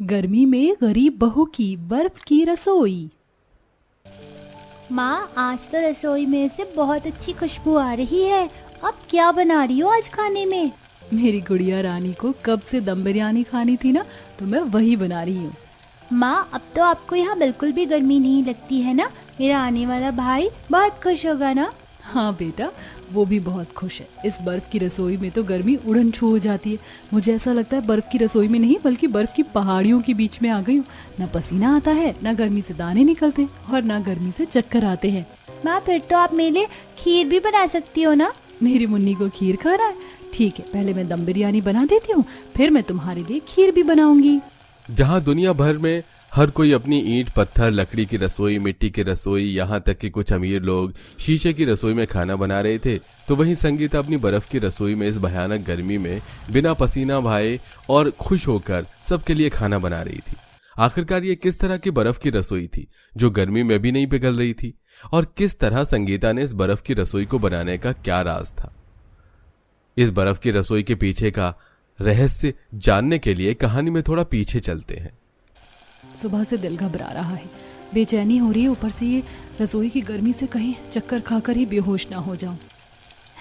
गर्मी में गरीब बहू की बर्फ की रसोई। माँ, आज तो रसोई में से बहुत अच्छी खुशबू आ रही है। अब क्या बना रही हो आज खाने में? मेरी गुड़िया रानी को कब से दम बिरयानी खानी थी ना, तो मैं वही बना रही हूँ। माँ, अब तो आपको यहाँ बिल्कुल भी गर्मी नहीं लगती है ना? मेरा आने वाला भाई बहुत खुश होगा ना? हाँ बेटा, वो भी बहुत खुश है। इस बर्फ की रसोई में तो गर्मी उड़न छू हो जाती है। मुझे ऐसा लगता है बर्फ की रसोई में नहीं बल्कि बर्फ की पहाड़ियों के बीच में आ गई हूँ। ना पसीना आता है, ना गर्मी से दाने निकलते और ना गर्मी से चक्कर आते हैं। माँ, फिर तो आप मेरे लिए खीर भी बना सकती हो ना? मेरी मुन्नी को खीर खाना है? ठीक है, पहले मैं दम बिरयानी बना देती हूँ, फिर मैं तुम्हारे लिए खीर भी बनाऊंगी। जहाँ दुनिया भर में हर कोई अपनी ईंट पत्थर लकड़ी की रसोई मिट्टी की रसोई यहाँ तक कि कुछ अमीर लोग शीशे की रसोई में खाना बना रहे थे, तो वहीं संगीता अपनी बर्फ की रसोई में इस भयानक गर्मी में बिना पसीना बहाए और खुश होकर सबके लिए खाना बना रही थी। आखिरकार ये किस तरह की बर्फ की रसोई थी जो गर्मी में भी नहीं पिघल रही थी, और किस तरह संगीता ने इस बर्फ की रसोई को बनाने का क्या राज था? इस बर्फ की रसोई के पीछे का रहस्य जानने के लिए कहानी में थोड़ा पीछे चलते हैं। सुबह से दिल घबरा रहा है, बेचैनी हो रही है, ऊपर से ये रसोई की गर्मी से कहीं चक्कर खाकर ही बेहोश ना हो जाऊं।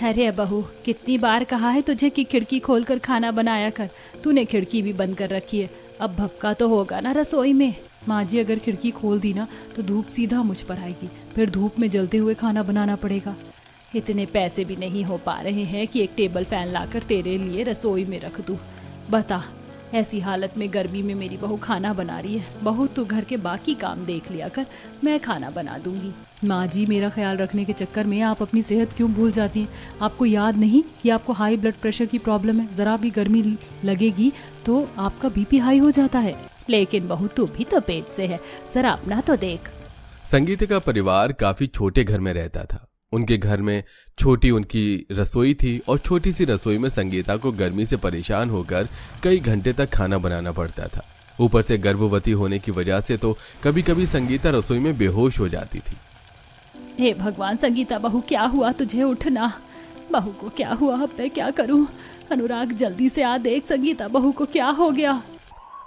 अरे बहू, कितनी बार कहा है तुझे कि खिड़की खोलकर खाना बनाया कर। तूने खिड़की भी बंद कर रखी है। अब भपका तो होगा ना रसोई में। माँ जी, अगर खिड़की खोल दी ना तो धूप सीधा मुझ पर आएगी, फिर धूप में जलते हुए खाना बनाना पड़ेगा। इतने पैसे भी नहीं हो पा रहे हैं कि एक टेबल फैन लाकर तेरे लिए रसोई में रख दूं। बता, ऐसी हालत में गर्मी में मेरी बहू खाना बना रही है। बहू, तू घर के बाकी काम देख लिया कर, मैं खाना बना दूंगी। माँ जी, मेरा ख्याल रखने के चक्कर में आप अपनी सेहत क्यों भूल जाती हैं? आपको याद नहीं कि आपको हाई ब्लड प्रेशर की प्रॉब्लम है? जरा भी गर्मी लगेगी तो आपका बीपी हाई हो जाता है। लेकिन बहू, तू भी तो पेट से है, जरा अपना तो देख। संगीता का परिवार काफी छोटे घर में रहता था। उनके घर में छोटी उनकी रसोई थी और छोटी सी रसोई में संगीता को गर्मी से परेशान होकर कई घंटे तक खाना बनाना पड़ता था। ऊपर से गर्भवती होने की वजह से तो कभी कभी संगीता रसोई में बेहोश हो जाती थी। हे भगवान, संगीता बहू, क्या हुआ तुझे? उठना। बहू को क्या हुआ? अब मैं क्या करूं? अनुराग, जल्दी से आ देख, संगीता बहू को क्या हो गया?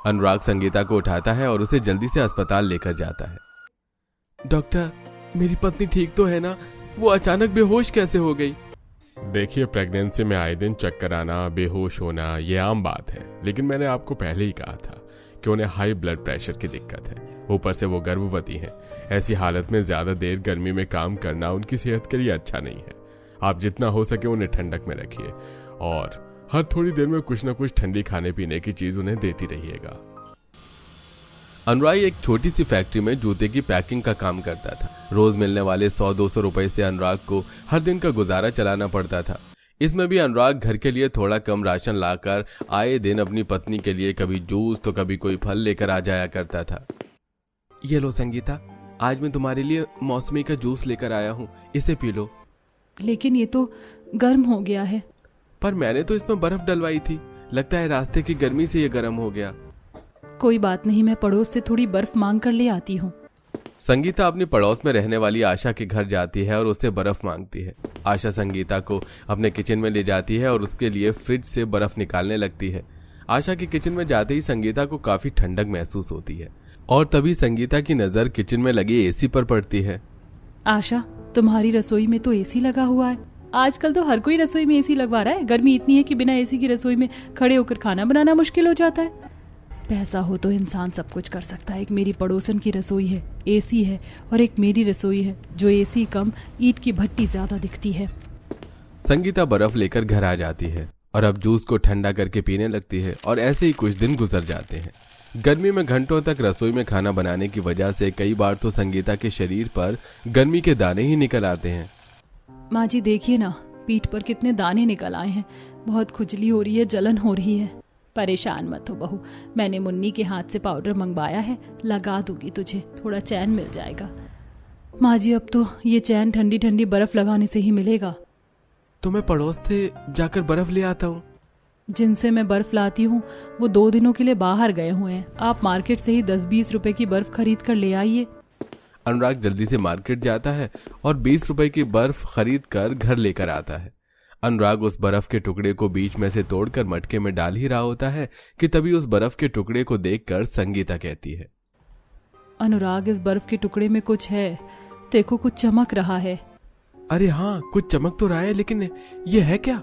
अनुराग संगीता को उठाता है और उसे जल्दी से अस्पताल लेकर जाता है। डॉक्टर, मेरी पत्नी ठीक तो है ना? वो अचानक बेहोश कैसे हो गई? देखिए, प्रेगनेंसी में आए दिन चक्कर आना, बेहोश होना ये आम बात है, लेकिन मैंने आपको पहले ही कहा था कि उन्हें हाई ब्लड प्रेशर की दिक्कत है। ऊपर से वो गर्भवती हैं। ऐसी हालत में ज्यादा देर गर्मी में काम करना उनकी सेहत के लिए अच्छा नहीं है। आप जितना हो सके उन्हें ठंडक में रखिए और हर थोड़ी देर में कुछ न कुछ ठंडी खाने पीने की चीज उन्हें देती रहिएगा। अनुराग एक छोटी सी फैक्ट्री में जूते की पैकिंग का काम करता था। रोज मिलने वाले 100-200 रुपए से अनुराग को हर दिन का गुजारा चलाना पड़ता था। इसमें भी अनुराग घर के लिए थोड़ा कम राशन लाकर आए दिन अपनी पत्नी के लिए कभी जूस तो कभी कोई फल लेकर आ जाया करता था। ये लो संगीता, आज मैं तुम्हारे लिए मौसमी का जूस लेकर आया हूँ, इसे पी लो। लेकिन ये तो गर्म हो गया है। पर मैंने तो इसमें बर्फ डलवाई थी, लगता है रास्ते की गर्मी से ये गर्म हो गया। कोई बात नहीं, मैं पड़ोस से थोड़ी बर्फ मांग कर ले आती हूँ। संगीता अपनी पड़ोस में रहने वाली आशा के घर जाती है और उससे बर्फ मांगती है। आशा संगीता को अपने किचन में ले जाती है और उसके लिए फ्रिज से बर्फ निकालने लगती है। आशा के किचन में जाते ही संगीता को काफी ठंडक महसूस होती है और तभी संगीता की नजर किचन में लगे एसी पर पड़ती है। आशा, तुम्हारी रसोई में तो एसी लगा हुआ है। आजकल तो हर कोई रसोई में एसी लगवा रहा है। गर्मी इतनी है कि बिना एसी की रसोई में खड़े होकर खाना बनाना मुश्किल हो जाता है। पैसा हो तो इंसान सब कुछ कर सकता है। एक मेरी पड़ोसन की रसोई है, एसी है, और एक मेरी रसोई है जो एसी कम ईंट की भट्टी ज्यादा दिखती है। संगीता बर्फ लेकर घर आ जाती है और अब जूस को ठंडा करके पीने लगती है और ऐसे ही कुछ दिन गुजर जाते हैं। गर्मी में घंटों तक रसोई में खाना बनाने की वजह से कई बार तो संगीता के शरीर पर गर्मी के दाने ही निकल आते हैं। माँ जी, देखिए ना, पीठ पर कितने दाने निकल आए हैं। बहुत खुजली हो रही है, जलन हो रही है। परेशान मत हो बहू, मैंने मुन्नी के हाथ से पाउडर मंगवाया है, लगा दूंगी तुझे, थोड़ा चैन मिल जाएगा। माँ जी, अब तो ये चैन ठंडी ठंडी बर्फ लगाने से ही मिलेगा। तो मैं पड़ोस से जाकर बर्फ ले आता हूँ। जिनसे मैं बर्फ लाती हूँ वो 2 दिनों के लिए बाहर गए हुए हैं। आप मार्केट से ही 10-20 रुपए की बर्फ खरीद कर ले आइए। अनुराग जल्दी से मार्केट जाता है और 20 रुपए की बर्फ खरीद कर घर लेकर आता है। अनुराग उस बर्फ के टुकड़े को बीच में से तोड़कर मटके में डाल ही रहा होता है कि तभी उस बर्फ के टुकड़े को देखकर संगीता कहती है, अनुराग, इस बर्फ के टुकड़े में कुछ है, देखो कुछ चमक रहा है। अरे हाँ, कुछ चमक तो रहा है, लेकिन ये है क्या?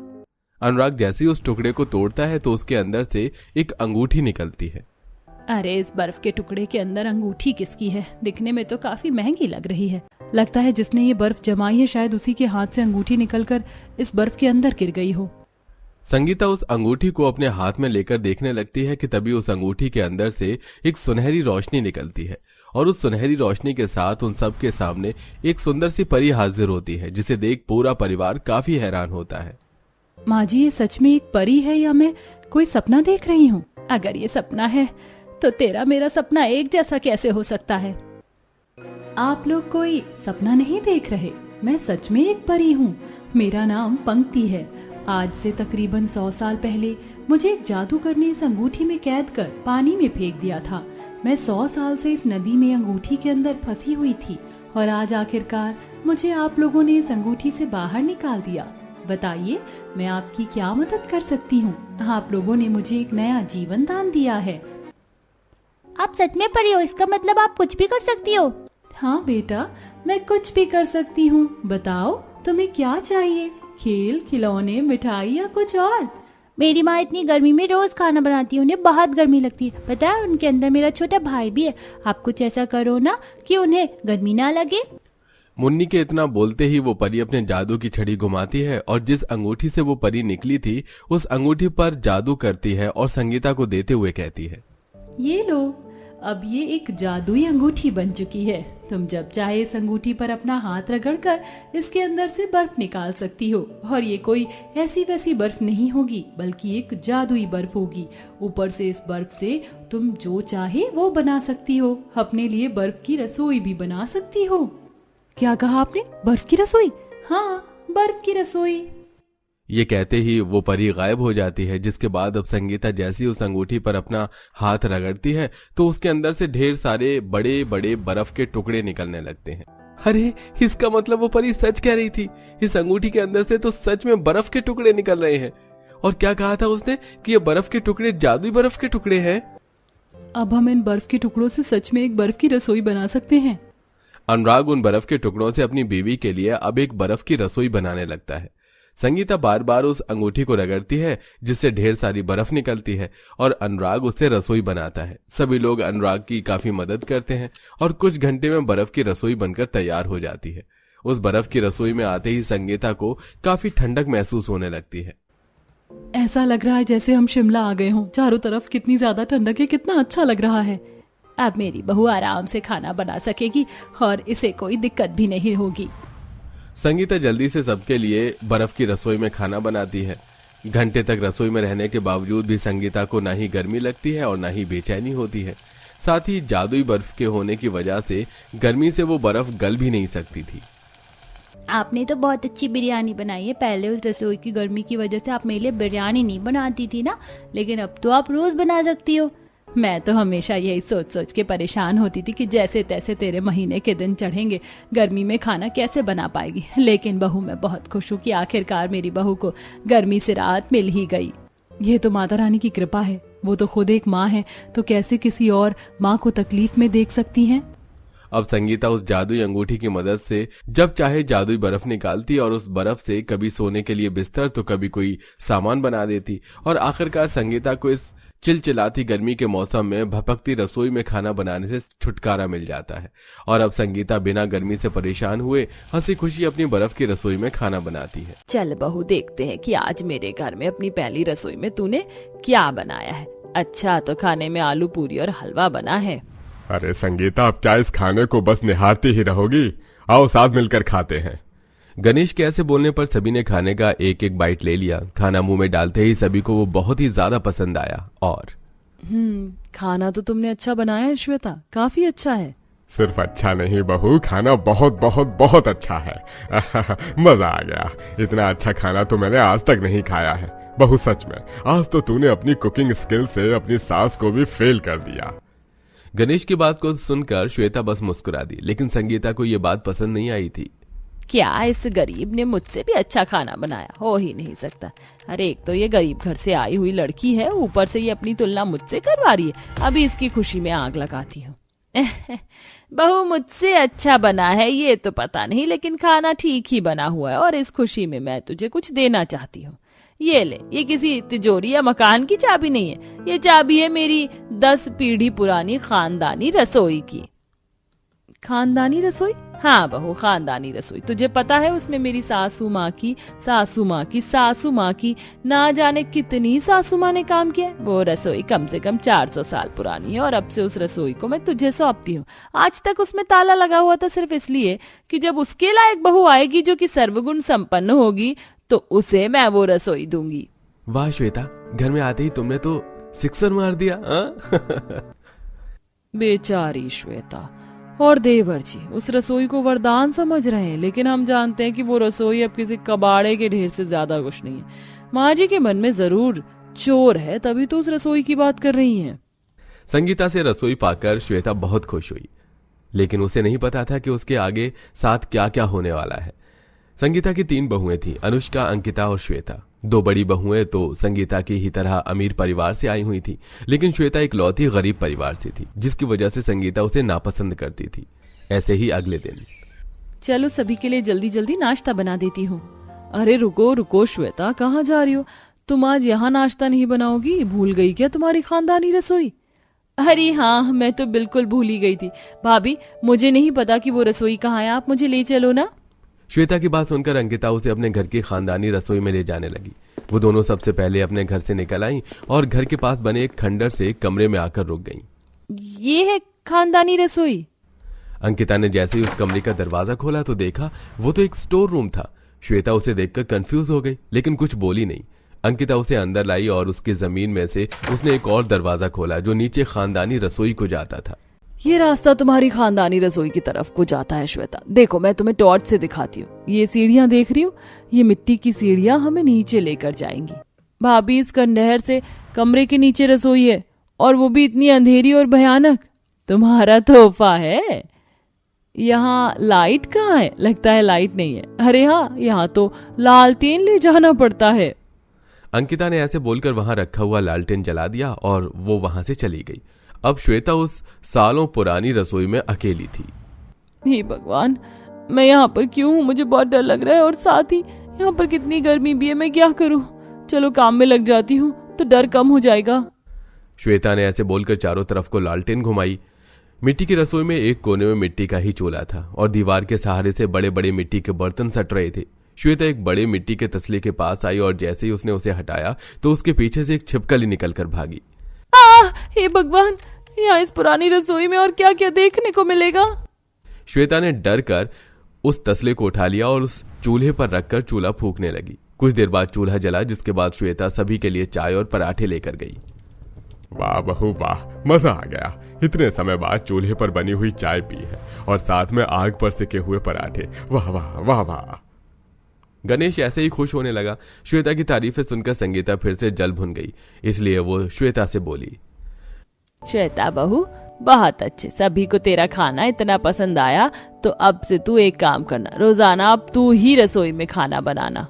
अनुराग जैसे ही उस टुकड़े को तोड़ता है तो उसके अंदर से एक अंगूठी निकलती है। अरे इस बर्फ के टुकड़े के अंदर अंगूठी किसकी है? दिखने में तो काफी महंगी लग रही है। लगता है जिसने ये बर्फ जमाई है शायद उसी के हाथ से अंगूठी निकलकर इस बर्फ के अंदर गिर गई हो। संगीता उस अंगूठी को अपने हाथ में लेकर देखने लगती है कि तभी उस अंगूठी के अंदर से एक सुनहरी रोशनी निकलती है और उस सुनहरी रोशनी के साथ उन सब के सामने एक सुंदर सी परी हाजिर होती है, जिसे देख पूरा परिवार काफी हैरान होता है। माँ जी, ये सच में एक परी है या मैं कोई सपना देख रही हूँ? अगर ये सपना है तो तेरा मेरा सपना एक जैसा कैसे हो सकता है? आप लोग कोई सपना नहीं देख रहे, मैं सच में एक परी हूँ। मेरा नाम पंक्ति है। आज से तकरीबन 100 साल पहले मुझे एक जादूगर ने इस अंगूठी में कैद कर पानी में फेंक दिया था। मैं 100 साल से इस नदी में अंगूठी के अंदर फंसी हुई थी और आज आखिरकार मुझे आप लोगों ने इस अंगूठी से बाहर निकाल दिया। बताइए, मैं आपकी क्या मदद कर सकती हूँ? आप लोगों ने मुझे एक नया जीवन दान दिया है। आप सच में परी हो, इसका मतलब आप कुछ भी कर सकती हो? हाँ बेटा, मैं कुछ भी कर सकती हूँ। बताओ तुम्हें क्या चाहिए? खेल, खिलौने, मिठाई या कुछ और? मेरी माँ इतनी गर्मी में रोज खाना बनाती है, उन्हें बहुत गर्मी लगती है। पता है, उनके अंदर मेरा छोटा भाई भी है। आप कुछ ऐसा करो ना कि उन्हें गर्मी ना लगे। मुन्नी के इतना बोलते ही वो परी अपने जादू की छड़ी घुमाती है और जिस अंगूठी से वो परी निकली थी उस अंगूठी पर जादू करती है और संगीता को देते हुए कहती है, ये लो, अब ये एक जादुई अंगूठी बन चुकी है। तुम जब चाहे इस अंगूठी पर अपना हाथ रगड़कर इसके अंदर से बर्फ निकाल सकती हो और ये कोई ऐसी वैसी बर्फ नहीं होगी बल्कि एक जादुई बर्फ होगी। ऊपर से इस बर्फ से तुम जो चाहे वो बना सकती हो। अपने लिए बर्फ की रसोई भी बना सकती हो। क्या कहा आपने? बर्फ की रसोई? हाँ, बर्फ की रसोई। ये कहते ही वो परी गायब हो जाती है, जिसके बाद अब संगीता जैसी उस अंगूठी पर अपना हाथ रगड़ती है तो उसके अंदर से ढेर सारे बड़े बड़े बर्फ के टुकड़े निकलने लगते हैं। अरे, इसका मतलब वो परी सच कह रही थी, इस अंगूठी के अंदर से तो सच में बर्फ के टुकड़े निकल रहे हैं। और क्या कहा था उसने कि ये बर्फ के टुकड़े जादुई बर्फ के टुकड़े हैं। अब हम इन बर्फ के टुकड़ों से सच में एक बर्फ की रसोई बना सकते हैं। अनुराग उन बर्फ के टुकड़ों से अपनी बीवी के लिए अब एक बर्फ की रसोई बनाने लगता है। संगीता बार बार उस अंगूठी को रगड़ती है जिससे ढेर सारी बर्फ निकलती है और अनुराग उससे रसोई बनाता है। सभी लोग अनुराग की काफी मदद करते हैं और कुछ घंटे में बर्फ की रसोई बनकर तैयार हो जाती है। उस बर्फ की रसोई में आते ही संगीता को काफी ठंडक महसूस होने लगती है। ऐसा लग रहा है जैसे हम शिमला आ गए हों। चारों तरफ कितनी ज्यादा ठंडक है, कितना अच्छा लग रहा है। अब मेरी बहू आराम से खाना बना सकेगी और इसे कोई दिक्कत भी नहीं होगी। संगीता जल्दी से सबके लिए बर्फ की रसोई में खाना बनाती है। घंटे तक रसोई में रहने के बावजूद भी संगीता को ना ही गर्मी लगती है और ना ही बेचैनी होती है। साथ ही जादुई बर्फ के होने की वजह से गर्मी से वो बर्फ गल भी नहीं सकती थी। आपने तो बहुत अच्छी बिरयानी बनाई है। पहले उस रसोई की गर्मी की वजह से आप मेरे लिए बिरयानी नहीं बनाती थी ना, लेकिन अब तो आप रोज बना सकती हो। मैं तो हमेशा यही सोच सोच के परेशान होती थी कि जैसे तैसे तेरे महीने के दिन चढ़ेंगे, गर्मी में खाना कैसे बना पाएगी। लेकिन बहू, मैं बहुत खुश हूँ कि आखिरकार मेरी बहू को गर्मी से राहत मिल ही गई। ये तो माता रानी की कृपा है। वो तो खुद एक माँ है, तो कैसे किसी और माँ को तकलीफ में देख सकती हैं। अब संगीता उस जादुई अंगूठी की मदद से जब चाहे जादुई बर्फ निकालती और उस बर्फ से कभी सोने के लिए बिस्तर तो कभी कोई सामान बना देती और आखिरकार संगीता को इस चिलचिलाती गर्मी के मौसम में भपकती रसोई में खाना बनाने से छुटकारा मिल जाता है। और अब संगीता बिना गर्मी से परेशान हुए हंसी खुशी अपनी बर्फ की रसोई में खाना बनाती है। चल बहू, देखते हैं कि आज मेरे घर में अपनी पहली रसोई में तूने क्या बनाया है। अच्छा, तो खाने में आलू पूरी और हलवा बना है। अरे संगीता, अब क्या इस खाने को बस निहारती ही रहोगी? आओ साथ मिलकर खाते हैं। गणेश के ऐसे बोलने पर सभी ने खाने का एक एक बाइट ले लिया। खाना मुंह में डालते ही सभी को वो बहुत ही ज्यादा पसंद आया। और खाना तो तुमने अच्छा बनाया है श्वेता, काफी अच्छा है। सिर्फ अच्छा नहीं बहू, खाना बहुत बहुत बहुत अच्छा है। मजा आ गया। इतना अच्छा खाना तो मैंने आज तक नहीं खाया है। बहू सच में आज तो तूने अपनी कुकिंग स्किल से अपनी सास को भी फेल कर दिया। गणेश की बात को सुनकर श्वेता बस मुस्कुरा दी, लेकिन संगीता को ये बात पसंद नहीं आई थी। क्या इस गरीब ने मुझसे भी अच्छा खाना बनाया? हो ही नहीं सकता। अरे एक तो ये गरीब घर से आई हुई लड़की है, ऊपर से ये अपनी तुलना मुझसे करवा रही है। अभी इसकी खुशी में आग लगाती हूँ। बहू मुझसे अच्छा बना है ये तो पता नहीं, लेकिन खाना ठीक ही बना हुआ है और इस खुशी में मैं तुझे कुछ देना चाहती हूँ। ये ले, ये किसी तिजोरी या मकान की चाबी नहीं है, ये चाबी है मेरी 10 पीढ़ी पुरानी खानदानी रसोई की। खानदानी रसोई? हाँ बहू, खानदानी रसोई। तुझे पता है उसमें मेरी सासू माँ की सासू माँ की सासू माँ की ना जाने कितनी सासू माँ ने काम किया। वो रसोई कम से कम 400 साल पुरानी है और अब से उस रसोई को मैं तुझे सौंपती हूँ। आज तक उसमें ताला लगा हुआ था सिर्फ इसलिए कि जब उसके लायक बहू आएगी जो कि सर्वगुण संपन्न होगी तो उसे मैं वो रसोई दूंगी। वाह श्वेता, घर में आते ही तुमने तो सिक्सर मार दिया। बेचारी श्वेता और देवर जी उस रसोई को वरदान समझ रहे हैं, लेकिन हम जानते हैं कि वो रसोई अब किसी कबाड़े के ढेर से ज्यादा कुछ नहीं है। माँ जी के मन में जरूर चोर है, तभी तो उस रसोई की बात कर रही हैं। संगीता से रसोई पाकर श्वेता बहुत खुश हुई, लेकिन उसे नहीं पता था कि उसके आगे साथ क्या क्या होने वाला है। संगीता की 3 बहुएं थी, अनुष्का, अंकिता और श्वेता। 2 बड़ी बहुएं तो संगीता की ही तरह अमीर परिवार से आई हुई थी, लेकिन श्वेता एक लौती गरीब परिवार से थी, जिसकी वजह से संगीता उसे नापसंद करती थी। ऐसे ही अगले दिन, चलो सभी के लिए जल्दी जल्दी नाश्ता बना देती हूँ। अरे रुको रुको श्वेता, कहाँ जा रही हो? तुम आज यहाँ नाश्ता नहीं बनाओगी? भूल गई क्या तुम्हारी खानदानी रसोई? अरे हाँ, मैं तो बिल्कुल भूल ही गई थी। भाभी मुझे नहीं पता कि वो रसोई कहाँ है, आप मुझे ले चलो ना। श्वेता की बात सुनकर अंकिता उसे अपने घर की खानदानी रसोई में ले जाने लगी। वो दोनों सबसे पहले अपने घर से निकल आई और घर के पास बने एक खंडर से कमरे में आकर रुक गईं। ये है खानदानी रसोई? अंकिता ने जैसे ही उस कमरे का दरवाजा खोला तो देखा वो तो एक स्टोर रूम था। श्वेता उसे देखकर कंफ्यूज हो गई, लेकिन कुछ बोली नहीं। अंकिता उसे अंदर लाई और उसकी जमीन में से उसने एक और दरवाजा खोला जो नीचे खानदानी रसोई को जाता था। ये रास्ता तुम्हारी खानदानी रसोई की तरफ को जाता है श्वेता। देखो मैं तुम्हें टॉर्च से दिखाती हूँ। ये सीढ़ियाँ देख रही हो? ये मिट्टी की सीढ़ियाँ हमें नीचे लेकर जाएंगी। भाभी इस खंडहर से कमरे के नीचे रसोई है, और वो भी इतनी अंधेरी और भयानक। तुम्हारा तोहफा है। यहाँ लाइट कहाँ है? लगता है लाइट नहीं है। अरे हाँ, यहाँ तो लालटेन ले जाना पड़ता है। अंकिता ने ऐसे बोलकर वहां रखा हुआ लालटेन जला दिया और वो वहां से चली गई। अब श्वेता उस सालों पुरानी रसोई में अकेली थी। हे भगवान, मैं यहाँ पर क्यों हूँ? मुझे बहुत डर लग रहा है और साथ ही यहाँ पर कितनी गर्मी भी है। मैं क्या करूँ? चलो काम में लग जाती हूँ तो डर कम हो जाएगा। श्वेता ने ऐसे बोलकर चारों तरफ को लालटेन घुमाई। मिट्टी की रसोई में एक कोने में मिट्टी का ही चूल्हा था और दीवार के सहारे से बड़े बड़े मिट्टी के बर्तन सट रहे थे। श्वेता एक बड़े मिट्टी के तसले के पास आई और जैसे ही उसने उसे हटाया तो उसके पीछे से एक छिपकली निकलकर भागी। हे भगवान, यहाँ इस पुरानी रसोई में और क्या क्या देखने को मिलेगा। श्वेता ने डर कर उस तसले को उठा लिया और उस चूल्हे पर रखकर चूल्हा फूंकने लगी। कुछ देर बाद चूल्हा जला, जिसके बाद श्वेता सभी के लिए चाय और पराठे लेकर गई। वाह बहू वाह, मजा आ गया। इतने समय बाद चूल्हे पर बनी हुई चाय पी है और साथ में आग पर सिके हुए पराठे। वाह वाह वाह वाह। गणेश ऐसे ही खुश होने लगा। श्वेता की तारीफें सुनकर संगीता फिर से जल भुन गई, इसलिए वो श्वेता से बोली, श्वेता बहू बहुत अच्छे, सभी को तेरा खाना इतना पसंद आया तो अब से तू एक काम करना, रोजाना अब तू ही रसोई में खाना बनाना।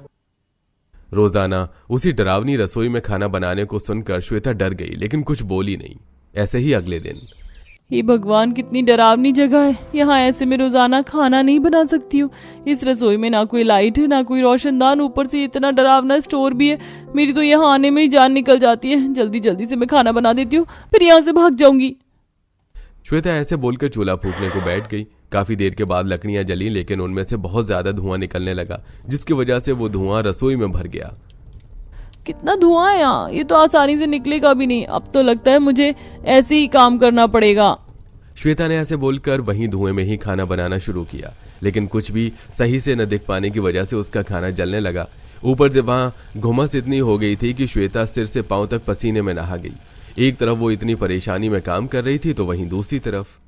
रोजाना उसी डरावनी रसोई में खाना बनाने को सुनकर श्वेता डर गई, लेकिन कुछ बोली नहीं। ऐसे ही अगले दिन, हे भगवान, कितनी डरावनी जगह है। यहाँ ऐसे में रोजाना खाना नहीं बना सकती हूँ। इस रसोई में ना कोई लाइट है ना कोई रोशनदान, ऊपर से इतना डरावना स्टोर भी है। मेरी तो यहाँ आने में ही जान निकल जाती है। जल्दी जल्दी से मैं खाना बना देती हूँ, फिर यहाँ से भाग जाऊंगी। श्वेता ऐसे बोलकर चूल्हा फूंकने को बैठ गई। काफी देर के बाद लकड़ियां जली, लेकिन उनमें से बहुत ज्यादा धुआं निकलने लगा, जिसकी वजह से वो धुआं रसोई में भर गया। कितना धुआं है यहाँ, ये तो आसानी से निकलेगा भी नहीं। अब तो लगता है मुझे ऐसे ही काम करना पड़ेगा। श्वेता ने ऐसे बोलकर वहीं धुएं में ही खाना बनाना शुरू किया, लेकिन कुछ भी सही से न दिख पाने की वजह से उसका खाना जलने लगा। ऊपर से वहां घुमस इतनी हो गई थी कि श्वेता सिर से पांव तक पसीने में नहा गई। एक तरफ वो इतनी परेशानी में काम कर रही थी तो वहीं दूसरी तरफ,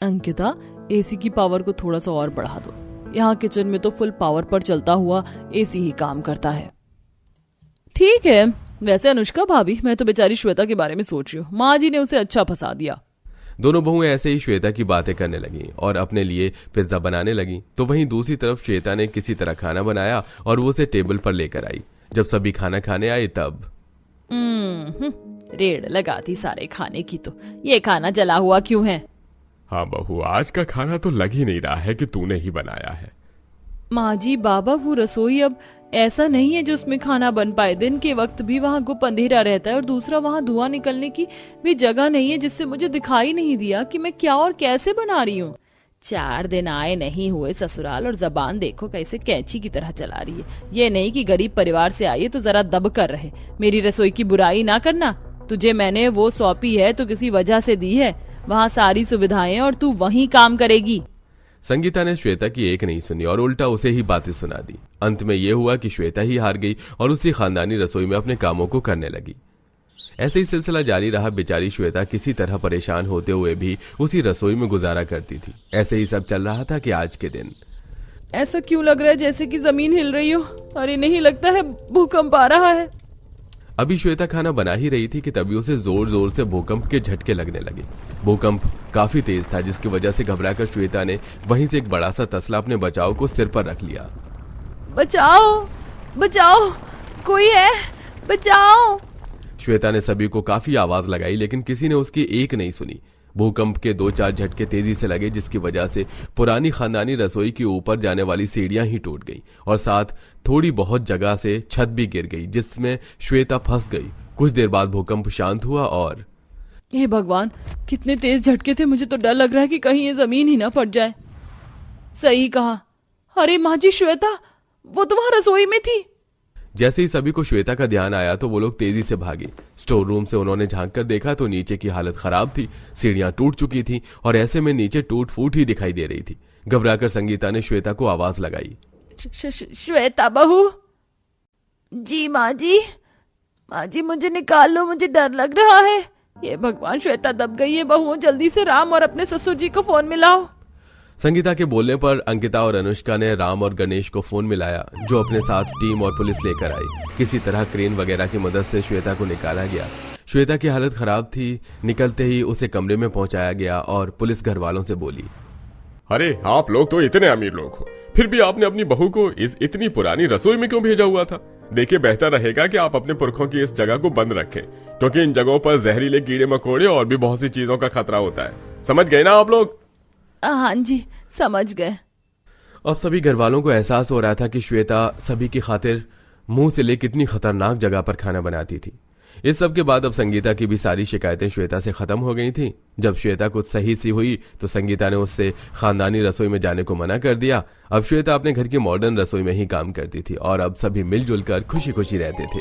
अंकिता, एसी की पावर को थोड़ा सा और बढ़ा दो। यहाँ किचन में तो फुल पावर पर चलता हुआ एसी ही काम करता है। ठीक है। वैसे अनुष्का भाभी, मैं तो बेचारी श्वेता के बारे में सोच रही हूँ। माँ जी ने उसे अच्छा फंसा दिया। दोनों बहुएं ऐसे ही श्वेता की बातें करने लगीं और अपने लिए पिज्जा बनाने लगीं। तो वहीं दूसरी तरफ श्वेता ने किसी तरह खाना बनाया और वो उसे टेबल पर लेकर आई। जब सभी खाना खाने आए तब रेड़ लगा दी सारे खाने की। तो ये खाना जला हुआ क्यों है? हाँ बहू, आज का खाना तो लग ही नहीं रहा है कि तूने ही बनाया है। माँ जी बाबा, वो रसोई अब ऐसा नहीं है जो उसमें खाना बन पाए। दिन के वक्त भी वहाँ गुप अंधेरा रहता है और दूसरा वहाँ धुआं निकलने की भी जगह नहीं है जिससे मुझे दिखाई नहीं दिया कि मैं क्या और कैसे बना रही हूँ। 4 दिन आए नहीं हुए ससुराल और जबान देखो कैसे कैंची की तरह चला रही है। ये नहीं कि गरीब परिवार से आई है तो जरा दब कर रहे। मेरी रसोई की बुराई ना करना। तुझे मैंने वो सौंपी है तो किसी वजह से दी है। वहाँ सारी सुविधाएं और तू वहीं काम करेगी। संगीता ने श्वेता की एक नहीं सुनी और उल्टा उसे ही बातें सुना दी। अंत में यह हुआ कि श्वेता ही हार गई और उसी खानदानी रसोई में अपने कामों को करने लगी। ऐसे ही सिलसिला जारी रहा। बेचारी श्वेता किसी तरह परेशान होते हुए भी उसी रसोई में गुजारा करती थी। ऐसे ही सब चल रहा था कि आज के दिन ऐसा क्यों लग रहा है जैसे कि जमीन हिल रही हो? अरे नहीं, लगता है भूकंप आ रहा है। अभी श्वेता खाना बना ही रही थी कि तभी उसे जोर जोर से भूकंप के झटके लगने लगे। भूकंप काफी तेज था जिसकी वजह से घबराकर श्वेता ने वहीं से एक बड़ा सा तसला अपने बचाव को सिर पर रख लिया। बचाओ बचाओ, कोई है, बचाओ। श्वेता ने सभी को काफी आवाज लगाई लेकिन किसी ने उसकी एक नहीं सुनी। भूकंप के 2-4 झटके तेजी से लगे जिसकी वजह से पुरानी खानदानी रसोई की ऊपर जाने वाली सीढ़ियां ही टूट गई और साथ थोड़ी बहुत जगह से छत भी गिर गई जिसमें श्वेता फंस गई। कुछ देर बाद भूकंप शांत हुआ और हे भगवान, कितने तेज झटके थे। मुझे तो डर लग रहा है कि कहीं ये जमीन ही ना फट जाए। सही कहा। अरे माँ जी, श्वेता वो तो वहां रसोई में थी। जैसे ही सभी को श्वेता का ध्यान आया तो वो लोग तेजी से भागे। स्टोर रूम से उन्होंने झांक कर देखा तो नीचे की हालत खराब थी। सीढ़ियां टूट चुकी थी और ऐसे में नीचे टूट फूट ही दिखाई दे रही थी। घबराकर संगीता ने श्वेता को आवाज लगाई। श्वेता बहू जी। माँ जी मुझे निकाल लो, मुझे डर लग रहा है। ये भगवान, श्वेता दब गई है। बहू जल्दी से राम और अपने ससुर जी को फोन मिलाओ। संगीता के बोलने पर अंकिता और अनुष्का ने राम और गणेश को फोन मिलाया जो अपने साथ टीम और पुलिस लेकर आई। किसी तरह क्रेन वगैरह की मदद से श्वेता को निकाला गया। श्वेता की हालत खराब थी। निकलते ही उसे कमरे में पहुंचाया गया और पुलिस घर वालों से बोली, अरे आप लोग तो इतने अमीर लोग हो, फिर भी आपने अपनी बहू को इस इतनी पुरानी रसोई में क्यों भेजा हुआ था? देखिए, बेहतर रहेगा कि आप अपने पुरखों की इस जगह को बंद रखें क्योंकि इन जगहों पर जहरीले कीड़े मकोड़े और भी बहुत सी चीजों का खतरा होता है। समझ गए ना आप लोग? हाँ जी, समझ गए। अब सभी घर वालों को एहसास हो रहा था कि श्वेता सभी की खातिर मुंह से ले कितनी खतरनाक जगह पर खाना बनाती थी। इस सब के बाद अब संगीता की भी सारी शिकायतें श्वेता से खत्म हो गई थीं। जब श्वेता कुछ सही सी हुई तो संगीता ने उससे खानदानी रसोई में जाने को मना कर दिया। अब श्वेता अपने घर की मॉडर्न रसोई में ही काम करती थी और अब सभी मिलजुल कर खुशी खुशी रहते थे।